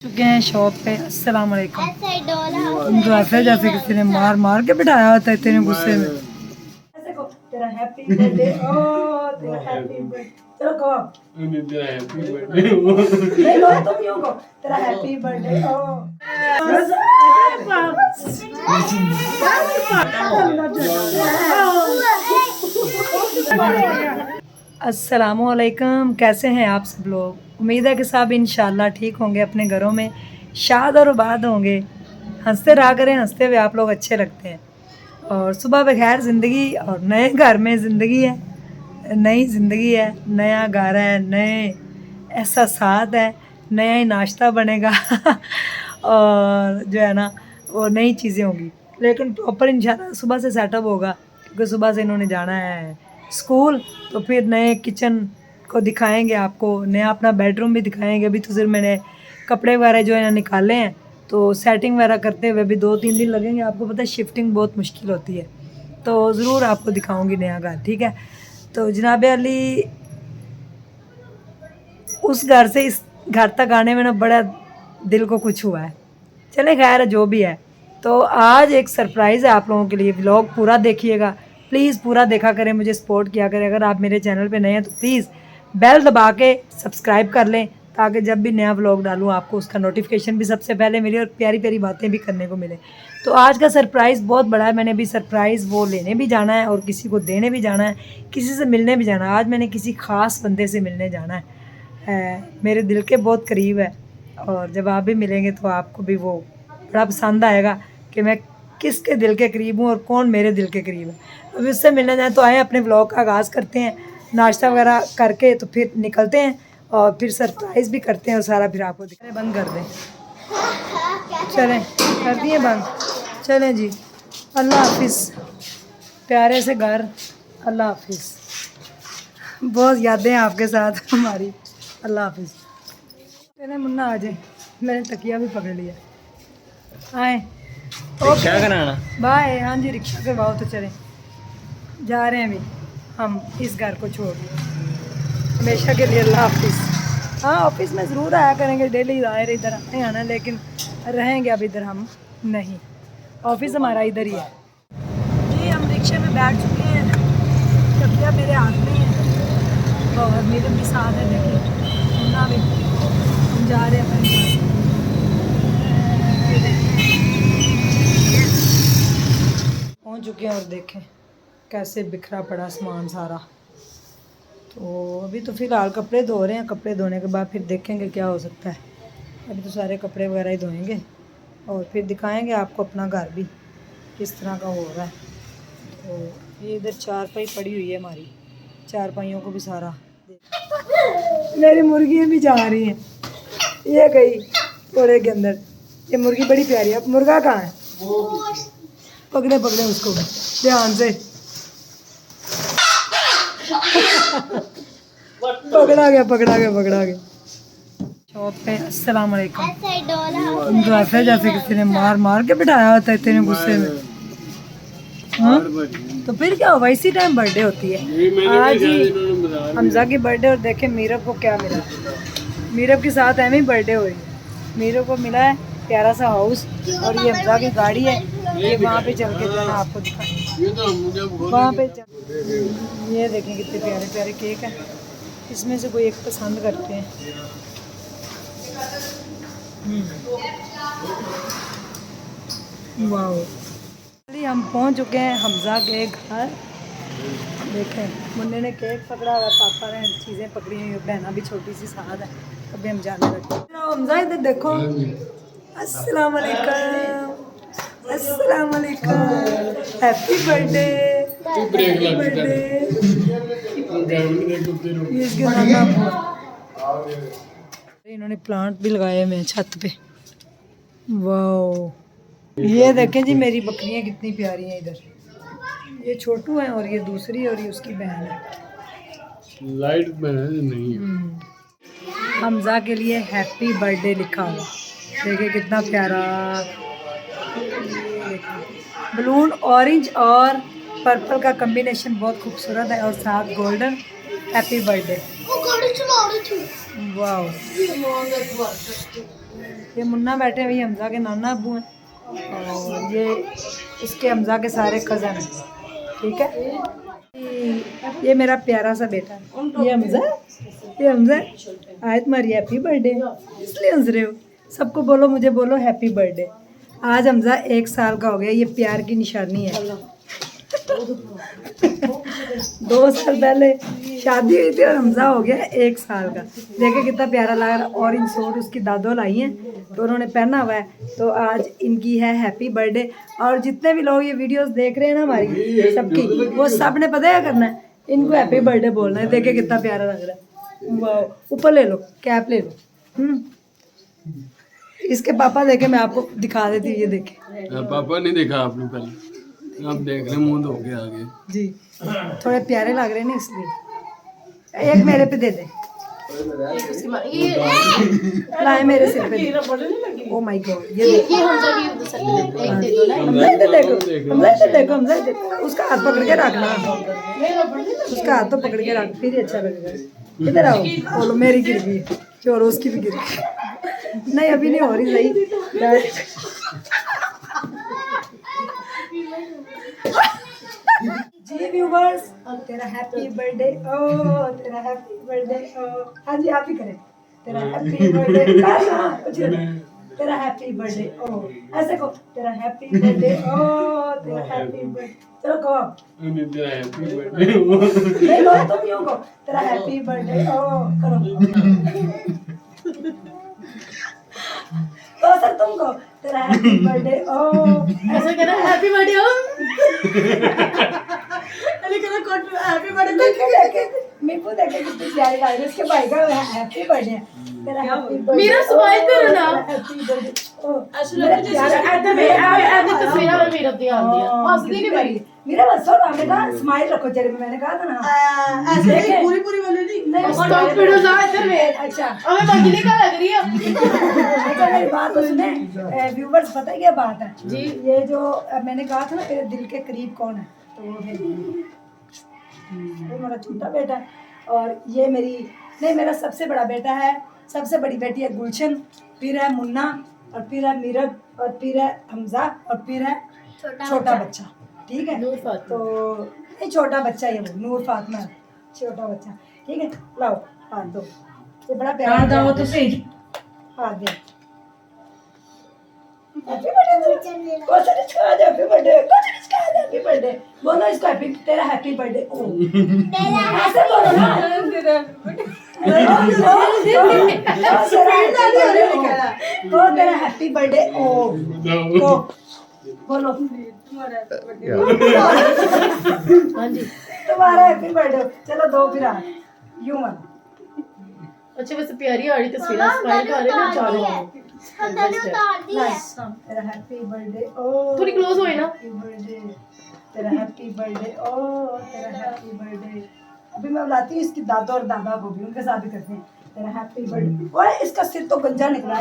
चुके हैं शॉप पे। अस्सलाम वालेकुम। तुमको ऐसे जैसे किसी ने मार मार के बिठाया होता है इतने गुस्से में। ऐसे को तेरा हैप्पी बर्थडे ओ तेरा हैप्पी बर्थडे चलो कहो तेरा हैप्पी बर्थडे नहीं लो तुम यूं कहो तेरा हैप्पी बर्थडे ओ अस्सलाम वालेकुम। कैसे हैं आप सब लोग? उम्मीद है कि सब इंशाल्लाह ठीक होंगे, अपने घरों में शाद और आबाद होंगे। हंसते रहा करें, हंसते हुए आप लोग अच्छे लगते हैं। और सुबह बखैर ज़िंदगी और नए घर में ज़िंदगी है, नई ज़िंदगी है, नया घर है, नए एहसासात है, नया ही नाश्ता बनेगा और जो है ना वो नई चीज़ें होंगी। लेकिन प्रॉपर इंशाल्लाह सुबह से सेटअप होगा, क्योंकि सुबह से इन्होंने जाना है स्कूल। तो फिर नए किचन को दिखाएंगे आपको, नया अपना बेडरूम भी दिखाएंगे। अभी तो सिर्फ मैंने कपड़े वगैरह जो है ना निकाले हैं, तो सेटिंग वगैरह करते हुए भी 2-3 दिन लगेंगे। आपको पता है शिफ्टिंग बहुत मुश्किल होती है, तो ज़रूर आपको दिखाऊंगी नया घर, ठीक है। तो जनाब अली उस घर से इस घर तक आने में ना बड़ा दिल को कुछ हुआ है। चले खैर जो भी है, तो आज एक सरप्राइज़ है आप लोगों के लिए। व्लॉग पूरा देखिएगा प्लीज़, पूरा देखा करें, मुझे सपोर्ट किया करें। अगर आप मेरे चैनल पे नए हैं तो प्लीज़ बेल दबा के सब्सक्राइब कर लें, ताकि जब भी नया व्लॉग डालूँ आपको उसका नोटिफिकेशन भी सबसे पहले मिले और प्यारी प्यारी बातें भी करने को मिले। तो आज का सरप्राइज़ बहुत बड़ा है। मैंने भी सरप्राइज़ वो लेने भी जाना है और किसी को देने भी जाना है, किसी से मिलने भी जाना है। आज मैंने किसी ख़ास बंदे से मिलने जाना है, मेरे दिल के बहुत करीब है। और जब आप भी मिलेंगे तो आपको भी वो बड़ा पसंद आएगा कि मैं किसके दिल के करीब हूँ और कौन मेरे दिल के करीब है। अभी उससे मिलने जाए तो आए, अपने व्लॉग का आगाज़ करते हैं, नाश्ता वगैरह करके तो फिर निकलते हैं और फिर सरप्राइज़ भी करते हैं और सारा फिर आपको दिखाने। बंद कर दें, चलें कर दिए बंद, चलें जी। अल्लाह हाफिज़ प्यारे से घर, अल्लाह हाफिज़। बहुत यादें हैं आपके साथ हमारी, अल्लाह हाफिज़। चले मुन्ना आ जाए, मैंने तकिया भी पकड़ लिया। आए रिक्शा कराना बाय। हाँ जी रिक्शा करवाओ तो चलें, जा रहे हैं अभी हम इस घर को छोड़ हमेशा के लिए। अल्लाह हाफिज़। हाँ ऑफिस में ज़रूर आया करेंगे, डेली दायर इधर आते आना, लेकिन रहेंगे अब इधर हम नहीं, ऑफिस हमारा इधर ही है जी। हम रिक्शे में बैठ चुके हैं, तकिया मेरे हाथ में है और मेरे भी साथ है, देखिए मुन्ना भी। हम जा रहे हैं अपने पास, पहुँच चुके हैं और देखें कैसे बिखरा पड़ा सामान सारा। तो अभी तो फ़िलहाल कपड़े धो रहे हैं, कपड़े धोने के बाद फिर देखेंगे क्या हो सकता है। अभी तो सारे कपड़े वगैरह ही धोएंगे और फिर दिखाएंगे आपको अपना घर भी किस तरह का हो रहा है। तो ये इधर चारपाई पड़ी हुई है हमारी, चारपाइयों को भी सारा मेरी मुर्गियाँ भी जा रही हैं, ये गई कोड़े के अंदर। ये मुर्गी बड़ी प्यारी है। मुर्गा कहाँ है? पकड़े पकड़े उसको ध्यान से पकड़ा गया पकड़ा गया पकड़ा गया शॉप पे। अस्सलाम वालेकुम। तुमको ऐसे जैसे किसी ने मार मार के बिठाया होता है इतने गुस्से में। हाँ? तो फिर क्या हुआ, इसी टाइम बर्थडे होती है आज ही हमजा की बर्थडे। और देखे मीरब को क्या मिला, मीरब के साथ एम ही बर्थडे हो रही है। मीरब को मिला है प्यारा सा हाउस और ये हमजा की गाड़ी है। ये वहाँ पे चल के जो है ना आपको दिखाएंगे वहाँ पे ये देखें कितने प्यारे प्यारे केक है, इसमें से कोई एक पसंद करते हैं। वाह, हम पहुंच चुके हैं हमजा के घर। देखें मुन्ने ने केक पकड़ा हुआ, पापा ने चीज़ें पकड़ी हुई, बहना भी छोटी सी साथ है। अभी हम जाने लगे। हमजा इधर देखो। अस्सलाम वालेकुम, अस्सलाम वालेकुम, हैप्पी बर्थडे, हैप्पी बर्थडे। इन्होंने प्लांट भी लगाए हुए हैं छत पे। वाह, ये देखें जी मेरी बकरियां कितनी प्यारी हैं। इधर ये छोटू है और ये दूसरी और ये उसकी बहन है। लाइट में नहीं है। हमजा के लिए हैप्पी बर्थडे लिखा हुआ, देखिए कितना प्यारा। बलून ऑरेंज और पर्पल का कॉम्बिनेशन बहुत खूबसूरत है और साथ गोल्डन। Happy birthday. वाह, ये मुन्ना बैठे हुए हमजा के नाना अबू हैं और ये इसके हमजा के सारे कज़न हैं, ठीक है। ये मेरा प्यारा सा बेटा है, ये हमजा आज तुम्हारी हैप्पी बर्थडे, इसलिए हंस रहे हो। सबको बोलो, मुझे बोलो हैप्पी बर्थडे। आज हमजा 1 साल का हो गया, ये प्यार की निशानी है। 2 साल पहले शादी हुई थी और हमजा हो गया 1 साल का। देखे कितना प्यारा लग रहा है। ऑरेंज सूट उसकी दादो लाई हैं तो उन्होंने पहना हुआ है, तो आज इनकी है हैप्पी बर्थडे। और जितने भी लोग ये वीडियोस देख रहे हैं ना हमारी सबकी, वो सब ने पता है करना है, इनको हैप्पी बर्थडे बोलना है। देखे कितना प्यारा लग रहा है। वाह, ऊपर ले लो, कैप ले लो। इसके पापा देखे, मैं आपको दिखा देती हूँ, ये देखे। पापा नहीं देखा आपने पहले, आप देख रहे मुंह धो के आगे जी, थोड़े प्यारे लग रहे हैं ना इसलिए। एक मेरे पे दे दे, लाए मेरे सिर पे। ओ माय गॉड, ये देखो, उसका हाथ पकड़ के रखना, उसका हाथ तो पकड़ के रख, फिर अच्छा लगेगा। इधर आओ, बोलो मेरी गिर गई, चोर उसकी भी गिर गई। नहीं अभी नहीं हो रही सही। जी व्यूवर्स, तेरा हैप्पी बर्थडे, ओ तेरा हैप्पी बर्थडे, ओ हाँ जी आप ही करें। तेरा हैप्पी बर्थडे, कुछ तेरा हैप्पी बर्थडे, ओ ऐसे को, तेरा हैप्पी बर्थडे, ओ तेरा हैप्पी बर्थडे। चलो कहो, तेरा हैप्पी बर्थडे। नहीं लो तुम यूं कहो, तेरा हैप्पी बर्थडे, ओ करो। तो सर तुम कहो, तेरा हैप्पी बर्थडे, ओ ऐसे करो, हैप्पी बर्थडे, ओ हैप्पी बर्थडे। देखे मीपू देखे कितनी प्यारी लग रही है, इसके भाई का हैप्पी बर्थडे। तेरा हैप्पी बर्थडे, मेरा स्माइल करो ना। Happy birthday. मेरा बस सुनो, आपने कहा स्माइल रखो चेहरे पे, मैंने कहा था ना ऐसे पूरी पूरी वाली नहीं। स्टॉप वीडियो ना इधर में। अच्छा अबे मंगली का लग रही है। अच्छा मेरी बात तो सुने व्यूवर्स, पता है क्या बात है जी, ये जो मैंने कहा था ना मेरे दिल के करीब कौन है, तो वो है ये मेरा छोटा बेटा है। और ये मेरा सबसे बड़ा बेटा है, सबसे बड़ी बेटी है गुलशन, फिर है मुन्ना, और फिर है मीरब, और फिर है हमजा, और फिर है छोटा बच्चा, ठीक है। तो ये छोटा बच्चा है, वो नूर फातिमा, छोटा बच्चा, ठीक है। लाओ हाथ दो, ये बड़ा प्यारा दो तो सही, हाथ दे। हैप्पी बर्थडे, कौन इसका हैप्पी बर्थडे, हैप्पी बर्थडे बोलो इसको, हैप्पी तेरा हैप्पी बर्थडे, ओ ऐसे बोलो ना, तो तेरा हैप्पी बर्थडे, ओ बोलो हाँ जी। तुम्हारा हैप्पी बर्थडे। चलो दो फिर हाथ यूं वाला। अच्छा वैसे प्यारी आ रही तस्वीर, स्माइल कर रहे हैं चारों। तेरा हैप्पी बर्थडे, ओ थोड़ी क्लोज होए ना। हैप्पी बर्थडे, तेरा हैप्पी बर्थडे, ओ तेरा हैप्पी बर्थडे। अभी मैं बुलाती हूँ इसकी दादा और दादा को भी, उनके साथ भी करते हैं। तेरा हैप्पी बर्थडे, ओए इसका सिर तो गंजा निकला है।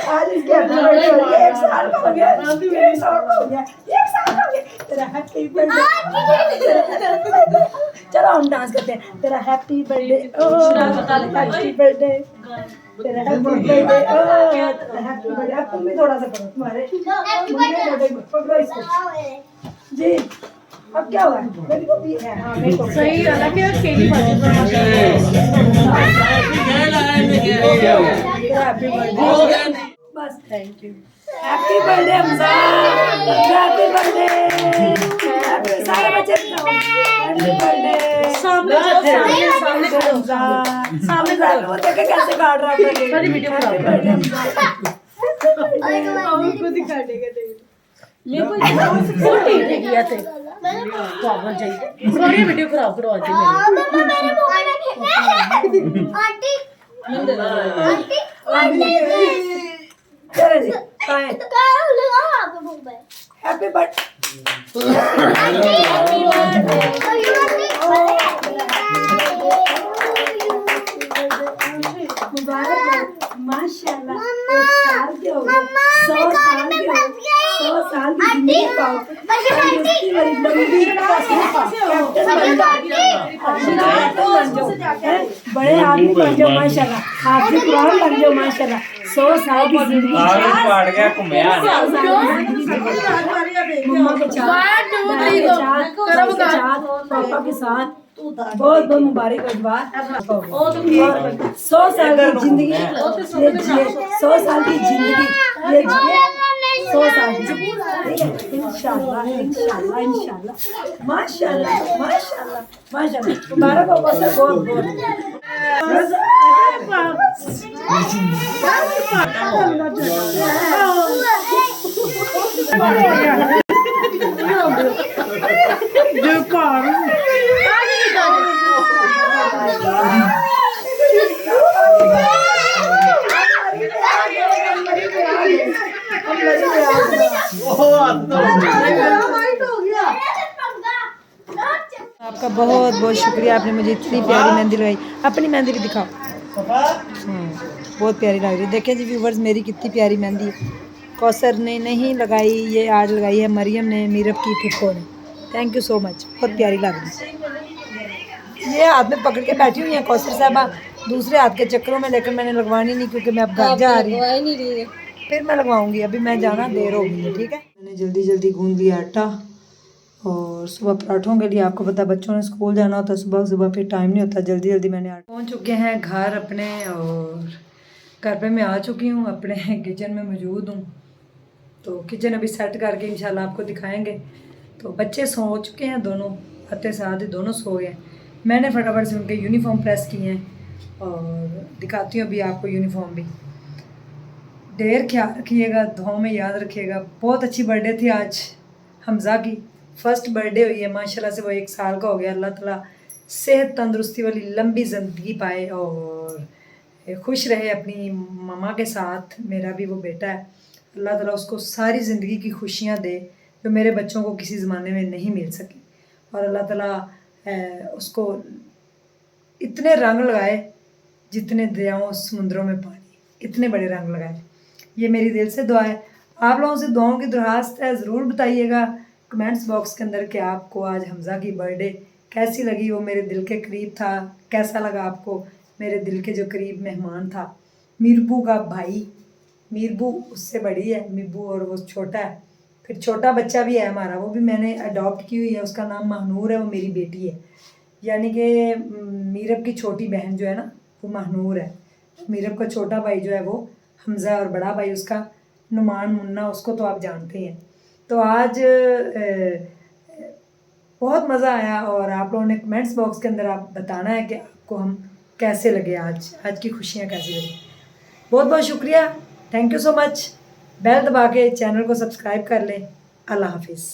आज इसके हैप्पी बर्थडे हो गया, 1 साल का हो गया, 1 साल का हो गया, 1 साल का हो गया। तेरा हैप्पी बर्थडे, चलो हम डांस करते हैं। तेरा हैप्पी बर्थडे, ओ हैप्पी बर्थडे, तेरा हैप्पी बर्थडे, ओ हैप्पी बर्थडे। अब तुम भी थोड़ा सा करो, तुम्हारे पकड़ो इसको जी। अब क्या हुआ, मेरे को भी है, हाँ मेरे को सही हालांकि अकेली बाजी हैप्पी बर्थडे, बस thank you. Happy birthday Hamza, happy birthday, सारे बच्चे हैप्पी बर्थडे। सामने वो देखे कैसे काट रहा है सारी वीडियो खराब कर बर्थडे हमजा। वो ठीक है किया थे पागल चाहिए सारी वीडियो खराब करवा दी चलो जी हैप्पी बर्थडे। माशाल्लाह 1 साल के हो गए, 100 साल के हो, 100 साल की जिंदगी पाओ, बड़े आदमी बन जाओ माशाल्लाह। हाथी कुरान बन जाओ माशाल्लाह। 100 साल की जिंदगी, पाड़ गया घूमया मम्मा के साथ, दादी के साथ, करम के साथ, पापा के साथ बहुत बहुत मुबारक हो बार। 100 साल की जिंदगी ये जिए, 100 साल की जिंदगी ये जिए, 100 साल की जिंदगी, ठीक है? इंशाल्लाह इंशाल्लाह इंशाल्लाह माशाल्लाह माशाल्लाह माशाल्लाह। मुबारक हो बस बहुत बहुत। आपका बहुत बहुत शुक्रिया, आपने मुझे इतनी प्यारी मेहंदी लगाई। अपनी मेहंदी भी दिखाओ। बहुत प्यारी लग रही है। देखें जी व्यूवर्स, मेरी कितनी प्यारी मेहंदी है। कौसर ने नहीं लगाई, ये आज लगाई है मरियम ने, मीरब की फुफो ने। थैंक यू सो मच, बहुत प्यारी लग रही है। ये हाथ में पकड़ के बैठी हुई है कौसर साहबा दूसरे हाथ के चक्करों में, लेकिन मैंने लगवानी नहीं क्योंकि मैं अब घर जा रही हूँ। फिर मैं लगवाऊंगी, अभी मैं जाना देर हो गई है, ठीक है? मैंने जल्दी जल्दी गूंद लिया आटा और सुबह पराठों के लिए, आपको पता बच्चों ने स्कूल जाना होता है सुबह सुबह, फिर टाइम नहीं होता, जल्दी जल्दी मैंने आटा। पहुँच चुके हैं घर अपने और घर पे मैं आ चुकी हूँ, अपने किचन में मौजूद हूँ। तो किचन अभी सेट करके इंशाल्लाह आपको दिखाएंगे। तो बच्चे सो चुके हैं दोनों, आते साथ ही दोनों सो गए। मैंने फटाफट से उनके यूनिफॉर्म प्रेस किए हैं और दिखाती हूँ अभी आपको यूनिफॉर्म भी। ढेर ख्याल रखिएगा, दुआओं में याद रखिएगा। बहुत अच्छी बर्थडे थी आज हमज़ा की, फर्स्ट बर्थडे हुई है माशाल्लाह से, वो 1 साल का हो गया। अल्लाह ताला सेहत तंदुरुस्ती वाली लंबी ज़िंदगी पाए और खुश रहे अपनी मम्मा के साथ। मेरा भी वो बेटा है, अल्लाह ताला उसको सारी ज़िंदगी की खुशियाँ दे जो मेरे बच्चों को किसी ज़माने में नहीं मिल सकी। और अल्लाह ताला उसको इतने रंग लगाए जितने दरियाओं समुद्रों में पानी, इतने बड़े रंग लगाए। ये मेरी दिल से दुआ है। आप लोगों से दुआओं की दरख्वास्त है, ज़रूर बताइएगा कमेंट्स बॉक्स के अंदर कि आपको आज हमज़ा की बर्थडे कैसी लगी। वो मेरे दिल के करीब था, कैसा लगा आपको? मेरे दिल के जो करीब मेहमान था, मीरबू का भाई, मीरबू उससे बड़ी है मीरबू और वो छोटा है। फिर छोटा बच्चा भी है हमारा, वो भी मैंने अडॉप्ट की हुई है, उसका नाम महनूर है, वो मेरी बेटी है। यानी कि मीरब की छोटी बहन जो है ना वो महनूर है। मीरब का छोटा भाई जो है वो हमज़ा और बड़ा भाई उसका नुमान मुन्ना, उसको तो आप जानते हैं। तो आज बहुत मज़ा आया और आप लोगों ने कमेंट्स बॉक्स के अंदर आप बताना है कि आपको हम कैसे लगे, आज की खुशियाँ कैसी लगी। बहुत बहुत शुक्रिया, thank you so much. Bell दबा के चैनल को सब्सक्राइब कर लें। अल्लाह हाफिज़।